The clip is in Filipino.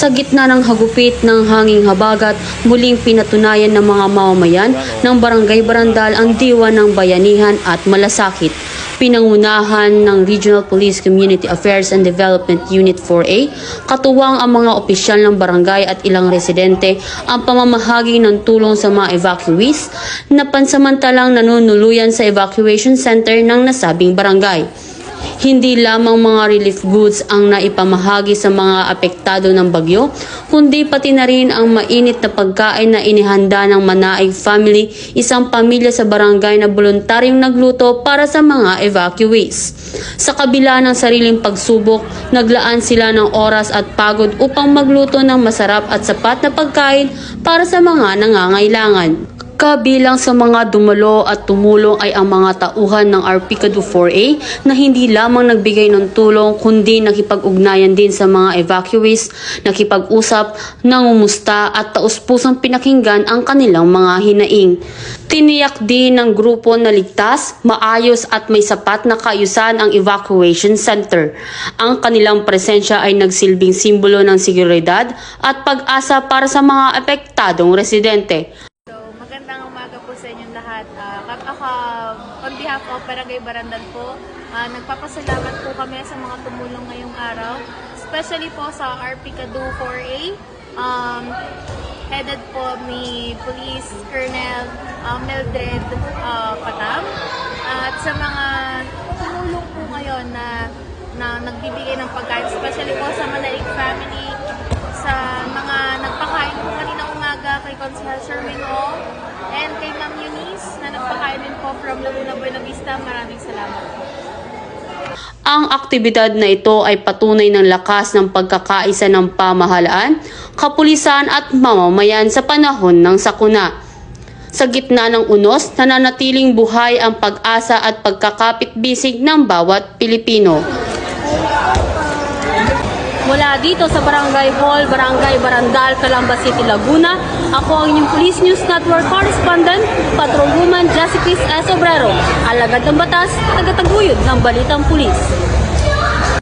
Sa gitna ng hagupit ng hanging habagat, muling pinatunayan ng mga mamamayan ng Barangay Barandal ang diwa ng bayanihan at malasakit. Pinangunahan ng Regional Police Community Affairs and Development Unit 4A, katuwang ang mga opisyal ng barangay at ilang residente ang pamamahagi ng tulong sa mga evacuees na pansamantalang nanunuluyan sa evacuation center ng nasabing barangay. Hindi lamang mga relief goods ang naipamahagi sa mga apektado ng bagyo, kundi pati na rin ang mainit na pagkain na inihanda ng Manaig family, isang pamilya sa barangay na voluntaryong nagluto para sa mga evacuees. Sa kabila ng sariling pagsubok, naglaan sila ng oras at pagod upang magluto ng masarap at sapat na pagkain para sa mga nangangailangan. Kabilang sa mga dumalo at tumulong ay ang mga tauhan ng RPCADU 4A na hindi lamang nagbigay ng tulong kundi nakipag-ugnayan din sa mga evacuees, nakipag-usap, nangumusta at taus-pusang pinakinggan ang kanilang mga hinaing. Tiniyak din ng grupo na ligtas, maayos at may sapat na kaayusan ang evacuation center. Ang kanilang presensya ay nagsilbing simbolo ng seguridad at pag-asa para sa mga apektadong residente. Magandang umaga po sa inyong lahat. Ako, on behalf of Barangay Barandal po, nagpapasalamat po kami sa mga tumulong ngayong araw. Especially po sa RPCADU 4A, headed po ni Police Colonel Mildred Patam. At sa mga tumulong po ngayon na nagbibigay ng pagkain, especially po sa Manaig family, sa mga nagpakain po kaninang umaga kay Consul Sherwin O and kay Ma'am Eunice na nagpakain din po from Laguna Buena Vista. Maraming salamat. Ang aktibidad na ito ay patunay ng lakas ng pagkakaisa ng pamahalaan, kapulisan at mamamayan sa panahon ng sakuna. Sa gitna ng unos, nananatiling buhay ang pag-asa at pagkakapit-bisig ng bawat Pilipino. Mula dito sa Barangay Hall, Barangay Barandal, Calamba City, Laguna, ako ang inyong Police News Network Correspondent, Patrolwoman Jessica S. Obrero, alagad ng batas, tagataguyod ng Balitang Pulis.